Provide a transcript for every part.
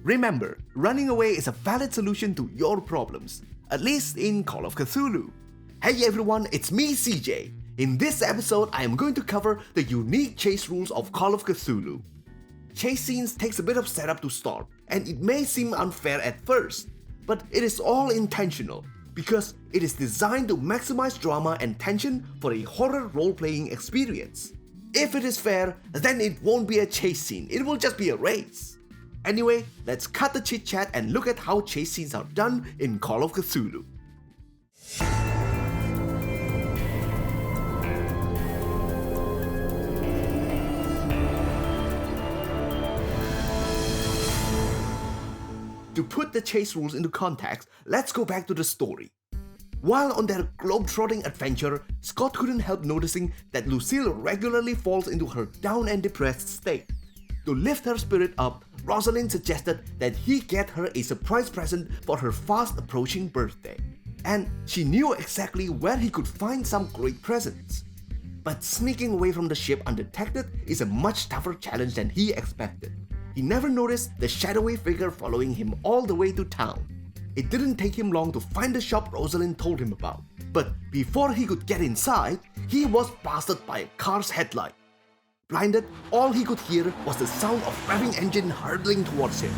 Remember, running away is a valid solution to your problems, at least in Call of Cthulhu. Hey everyone, it's me CJ. In this episode, I am going to cover the unique chase rules of Call of Cthulhu. Chase scenes takes a bit of setup to start, and it may seem unfair at first, but it is all intentional, because it is designed to maximize drama and tension for a horror role-playing experience. If it is fair, then it won't be a chase scene, it will just be a race. Anyway, let's cut the chit-chat and look at how chase scenes are done in Call of Cthulhu. To put the chase rules into context, let's go back to the story. While on their globe-trotting adventure, Scott couldn't help noticing that Lucille regularly falls into her down and depressed state. To lift her spirit up, Rosalind suggested that he get her a surprise present for her fast approaching birthday. And she knew exactly where he could find some great presents. But sneaking away from the ship undetected is a much tougher challenge than he expected. He never noticed the shadowy figure following him all the way to town. It didn't take him long to find the shop Rosalind told him about, but before he could get inside, he was blasted by a car's headlight. Blinded, all he could hear was the sound of revving engine hurtling towards him.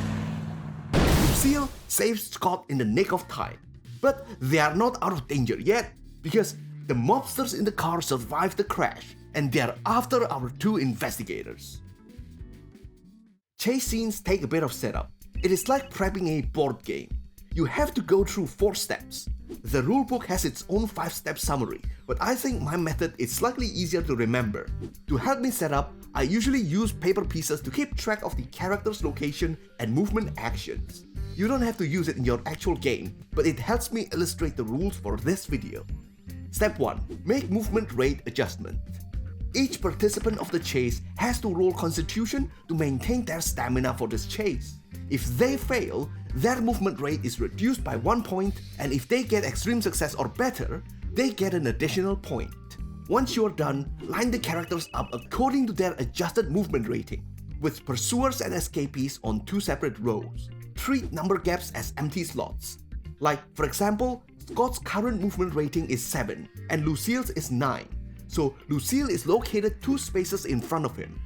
Lucille saves Scott in the nick of time, but they are not out of danger yet, because the mobsters in the car survived the crash, and they are after our two investigators. Chase scenes take a bit of setup. It is like prepping a board game. You have to go through 4 steps. The rulebook has its own 5-step summary, but I think my method is slightly easier to remember. To help me set up, I usually use paper pieces to keep track of the character's location and movement actions. You don't have to use it in your actual game, but it helps me illustrate the rules for this video. Step 1. Make movement rate adjustment. Each participant of the chase has to roll Constitution to maintain their stamina for this chase. If they fail, their movement rate is reduced by 1 point, and if they get extreme success or better, they get an additional point. Once you're done, line the characters up according to their adjusted movement rating, with pursuers and escapees on 2 separate rows. Treat number gaps as empty slots. Like, for example, Scott's current movement rating is 7, and Lucille's is 9. So Lucille is located 2 spaces in front of him.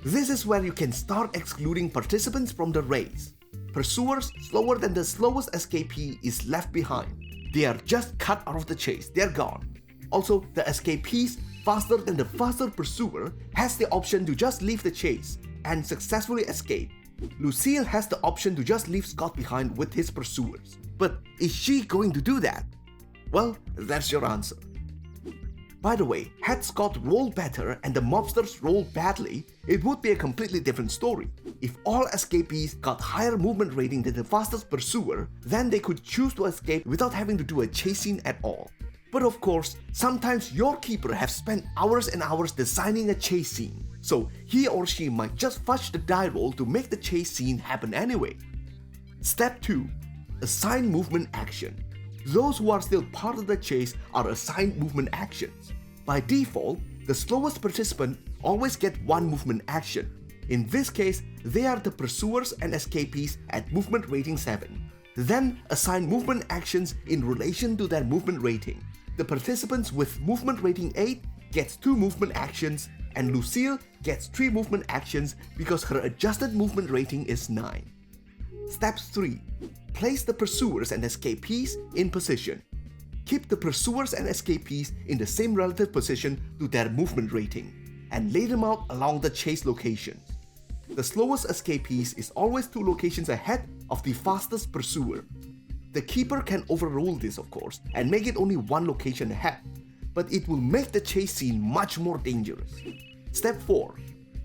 This is where you can start excluding participants from the race. Pursuers slower than the slowest escapee is left behind. They are just cut out of the chase, they're gone. Also, the escapees faster than the faster pursuer has the option to just leave the chase and successfully escape. Lucille has the option to just leave Scott behind with his pursuers. But is she going to do that? Well, that's your answer. By the way, had Scott rolled better and the mobsters rolled badly, it would be a completely different story. If all escapees got higher movement rating than the fastest pursuer, then they could choose to escape without having to do a chase scene at all. But of course, sometimes your keeper has spent hours and hours designing a chase scene, so he or she might just fudge the die roll to make the chase scene happen anyway. Step 2. Assign movement action. Those who are still part of the chase are assigned movement actions. By default, the slowest participant always get 1 movement action. In this case, they are the pursuers and escapees at movement rating 7. Then assign movement actions in relation to their movement rating. The participants with movement rating 8 gets 2 movement actions, and Lucille gets 3 movement actions because her adjusted movement rating is 9. Step 3. Place the pursuers and escapees in position. Keep the pursuers and escapees in the same relative position to their movement rating, and lay them out along the chase locations. The slowest escapees is always 2 locations ahead of the fastest pursuer. The keeper can overrule this, of course, and make it only 1 location ahead, but it will make the chase scene much more dangerous. Step 4.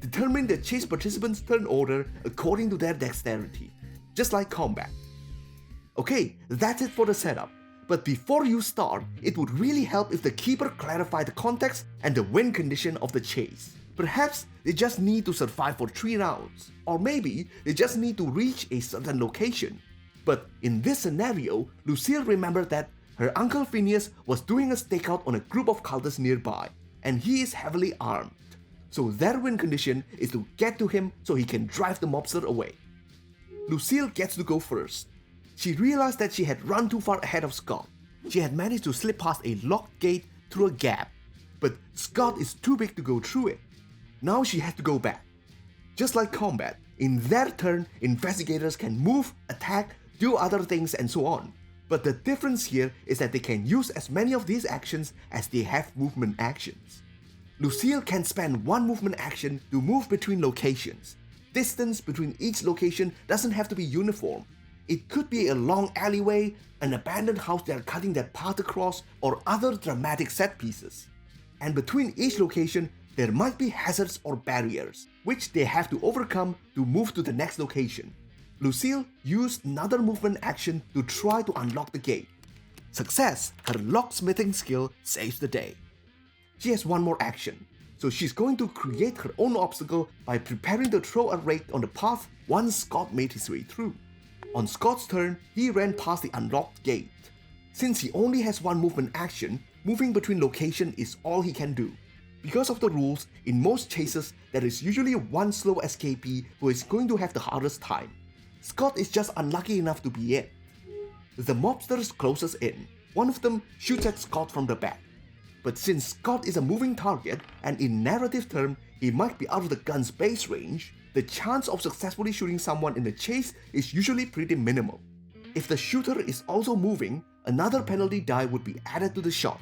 Determine the chase participants' turn order according to their dexterity, just like combat. Okay, that's it for the setup. But before you start, it would really help if the keeper clarified the context and the win condition of the chase. Perhaps they just need to survive for 3 rounds, or maybe they just need to reach a certain location. But in this scenario, Lucille remembered that her Uncle Phineas was doing a stakeout on a group of cultists nearby, and he is heavily armed. So their win condition is to get to him so he can drive the mobster away. Lucille gets to go first. She realized that she had run too far ahead of Scott. She had managed to slip past a locked gate through a gap, but Scott is too big to go through it. Now she had to go back. Just like combat, in their turn, investigators can move, attack, do other things and so on. But the difference here is that they can use as many of these actions as they have movement actions. Lucille can spend one movement action to move between locations. Distance between each location doesn't have to be uniform. It could be a long alleyway, an abandoned house they're cutting that path across, or other dramatic set pieces. And between each location, there might be hazards or barriers, which they have to overcome to move to the next location. Lucille used another movement action to try to unlock the gate. Success, her locksmithing skill saves the day. She has one more action, so she's going to create her own obstacle by preparing to throw a rake on the path once Scott made his way through. On Scott's turn, he ran past the unlocked gate. Since he only has one movement action, moving between locations is all he can do. Because of the rules, in most chases, there is usually one slow escapee who is going to have the hardest time. Scott is just unlucky enough to be it. The mobsters closes in. One of them shoots at Scott from the back. But since Scott is a moving target, and in narrative term, he might be out of the gun's base range, the chance of successfully shooting someone in the chase is usually pretty minimal. If the shooter is also moving, another penalty die would be added to the shot.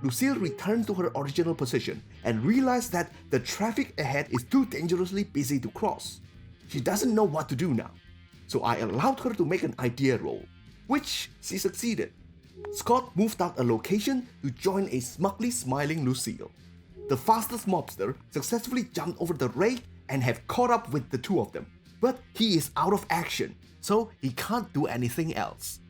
Lucille returns to her original position and realizes that the traffic ahead is too dangerously busy to cross. She doesn't know what to do now, so I allowed her to make an idea roll, which she succeeded. Scott moved out a location to join a smugly smiling Lucille. The fastest mobster successfully jumped over the rake and have caught up with the two of them, but he is out of action, so he can't do anything else.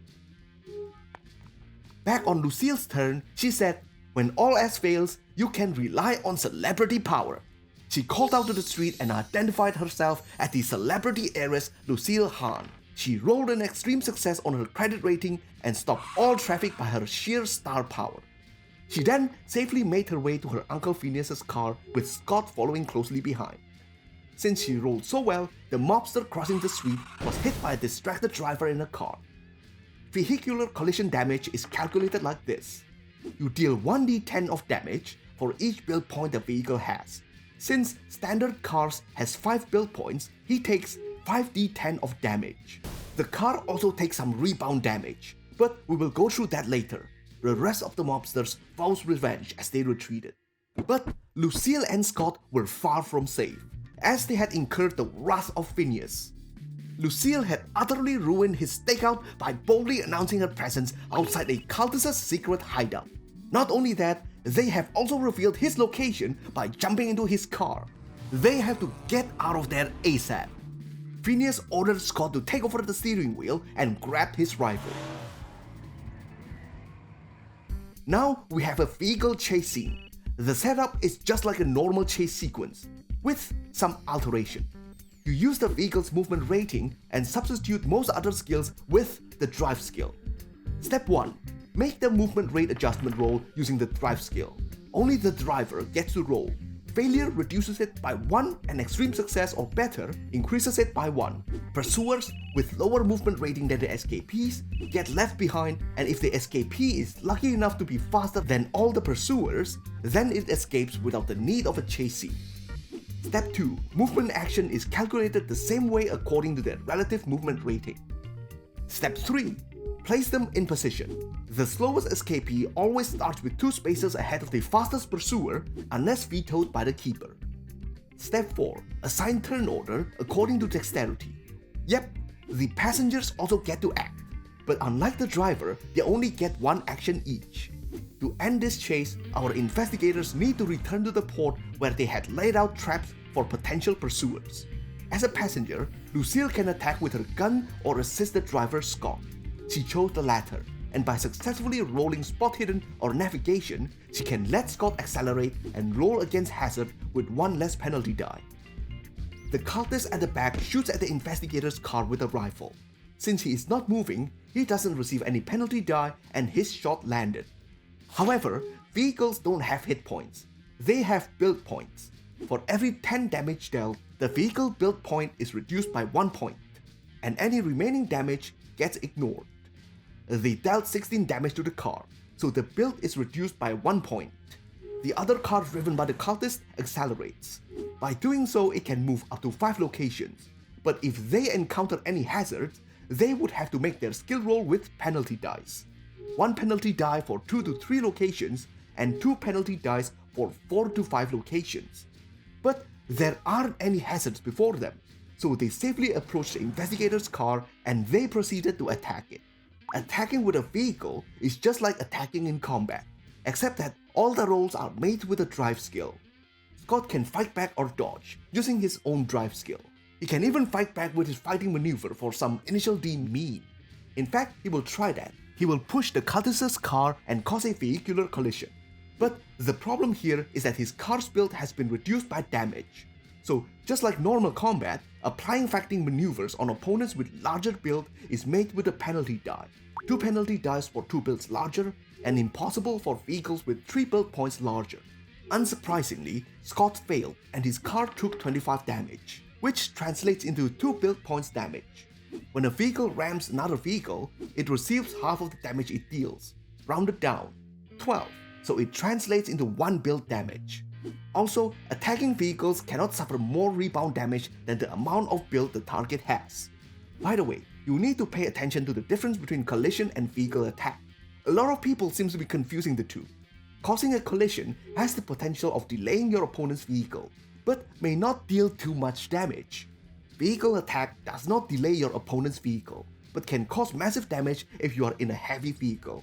Back on Lucille's turn, she said, "When all else fails, you can rely on celebrity power." She called out to the street and identified herself as the celebrity heiress Lucille Hahn. She rolled an extreme success on her credit rating and stopped all traffic by her sheer star power. She then safely made her way to her Uncle Phineas's car with Scott following closely behind. Since she rolled so well, the mobster crossing the street was hit by a distracted driver in a car. Vehicular collision damage is calculated like this. You deal 1d10 of damage for each build point the vehicle has. Since standard cars has 5 build points, he takes 5d10 of damage. The car also takes some rebound damage, but we will go through that later. The rest of the mobsters vows revenge as they retreated. But Lucille and Scott were far from safe, as they had incurred the wrath of Phineas. Lucille had utterly ruined his stakeout by boldly announcing her presence outside a cultist's secret hideout. Not only that, they have also revealed his location by jumping into his car. They have to get out of there ASAP. Phineas ordered Scott to take over the steering wheel and grab his rifle. Now we have a vehicle chase scene. The setup is just like a normal chase sequence, with some alteration. You use the vehicle's movement rating and substitute most other skills with the drive skill. Step 1. Make the movement rate adjustment roll using the drive skill. Only the driver gets to roll. Failure reduces it by 1 and extreme success or better increases it by 1. Pursuers with lower movement rating than the escapees get left behind, and if the escapee is lucky enough to be faster than all the pursuers, then it escapes without the need of a chase scene. Step 2. Movement action is calculated the same way according to their relative movement rating. Step 3. Place them in position. The slowest escapee always starts with 2 spaces ahead of the fastest pursuer unless vetoed by the keeper. Step 4. Assign turn order according to dexterity. Yep, the passengers also get to act, but unlike the driver, they only get 1 action each. To end this chase, our investigators need to return to the port where they had laid out traps for potential pursuers. As a passenger, Lucille can attack with her gun or assist the driver Scott. She chose the latter, and by successfully rolling spot hidden or navigation, she can let Scott accelerate and roll against hazard with 1 less penalty die. The cultist at the back shoots at the investigator's car with a rifle. Since he is not moving, he doesn't receive any penalty die and his shot landed. However, vehicles don't have hit points. They have build points. For every 10 damage dealt, the vehicle build point is reduced by 1 point. and any remaining damage gets ignored. They dealt 16 damage to the car, so the build is reduced by 1 point. The other car driven by the cultist accelerates. By doing so, it can move up to 5 locations, but if they encounter any hazards, they would have to make their skill roll with penalty dice. 1 penalty die for 2 to 3 locations, and 2 penalty dice for 4 to 5 locations. But there aren't any hazards before them, so they safely approached the investigator's car and they proceeded to attack it. Attacking with a vehicle is just like attacking in combat, except that all the rolls are made with a drive skill. Scott can fight back or dodge using his own drive skill. He can even fight back with his fighting maneuver for some initial D mean. In fact, he will try that. He will push the cultist's car and cause a vehicular collision. But the problem here is that his car's build has been reduced by damage. So just like normal combat, applying fighting maneuvers on opponents with larger build is made with a penalty die. 2 penalty dice for 2 builds larger, and impossible for vehicles with 3 build points larger. Unsurprisingly, Scott failed and his car took 25 damage, which translates into 2 build points damage. When a vehicle rams another vehicle, it receives half of the damage it deals, rounded down, 12, so it translates into 1 build damage. Also, attacking vehicles cannot suffer more rebound damage than the amount of build the target has. By the way, you need to pay attention to the difference between collision and vehicle attack. A lot of people seem to be confusing the two. Causing a collision has the potential of delaying your opponent's vehicle, but may not deal too much damage. Vehicle attack does not delay your opponent's vehicle, but can cause massive damage if you are in a heavy vehicle.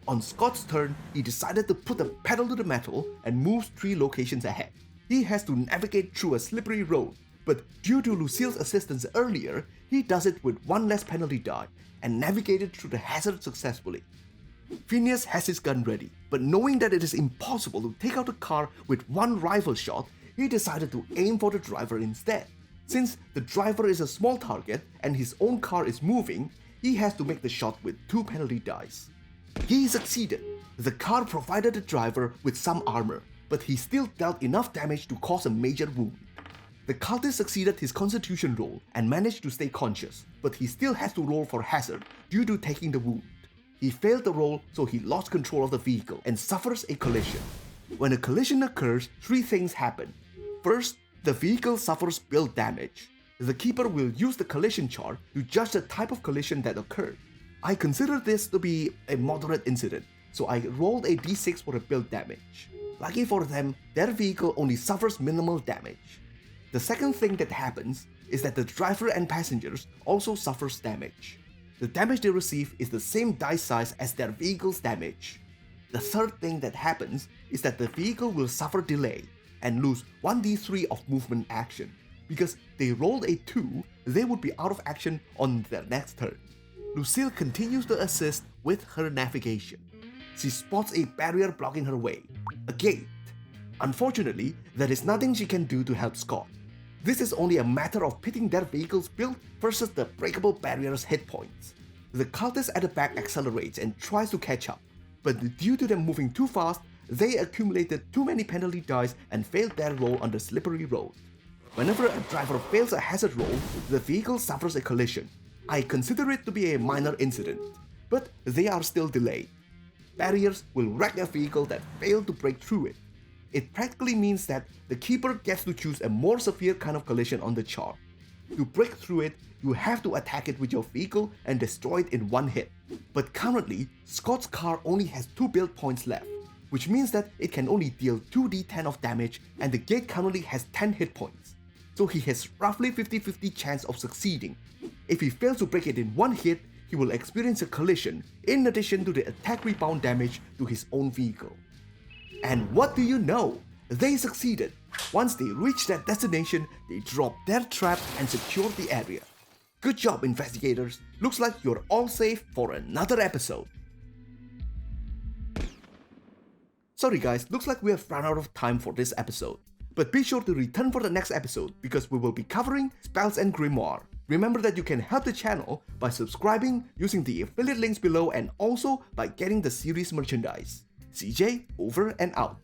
On Scott's turn, he decided to put the pedal to the metal and moves 3 locations ahead. He has to navigate through a slippery road, but due to Lucille's assistance earlier, he does it with 1 less penalty die and navigated through the hazard successfully. Phineas has his gun ready, but knowing that it is impossible to take out the car with 1 rifle shot, he decided to aim for the driver instead. Since the driver is a small target and his own car is moving, he has to make the shot with 2 penalty dice. He succeeded. The car provided the driver with some armor, but he still dealt enough damage to cause a major wound. The cultist succeeded his constitution roll and managed to stay conscious, but he still has to roll for hazard due to taking the wound. He failed the roll, so he lost control of the vehicle and suffers a collision. When a collision occurs, 3 things happen. First, the vehicle suffers build damage. The keeper will use the collision chart to judge the type of collision that occurred. I consider this to be a moderate incident, so I rolled a d6 for the build damage. Lucky for them, their vehicle only suffers minimal damage. The second thing that happens is that the driver and passengers also suffers damage. The damage they receive is the same dice size as their vehicle's damage. The third thing that happens is that the vehicle will suffer delay and lose 1d3 of movement action. Because they rolled a 2, they would be out of action on their next turn. Lucille continues to assist with her navigation. She spots a barrier blocking her way, a gate. Unfortunately, there is nothing she can do to help Scott. This is only a matter of pitting their vehicle's build versus the breakable barrier's hit points. The cultist at the back accelerates and tries to catch up, but due to them moving too fast, they accumulated too many penalty dice and failed their roll on the slippery road. Whenever a driver fails a hazard roll, the vehicle suffers a collision. I consider it to be a minor incident, but they are still delayed. Barriers will wreck a vehicle that failed to break through it. It practically means that the keeper gets to choose a more severe kind of collision on the chart. To break through it, you have to attack it with your vehicle and destroy it in 1 hit. But currently, Scott's car only has 2 build points left, which means that it can only deal 2d10 of damage and the gate currently has 10 hit points. So he has roughly 50-50 chance of succeeding. If he fails to break it in 1 hit, he will experience a collision in addition to the attack rebound damage to his own vehicle. And what do you know? They succeeded. Once they reached their destination, they dropped their trap and secured the area. Good job, investigators. Looks like you're all safe for another episode. Sorry guys, looks like we have run out of time for this episode. But be sure to return for the next episode because we will be covering Spells and Grimoire. Remember that you can help the channel by subscribing using the affiliate links below and also by getting the series merchandise. CJ, over and out.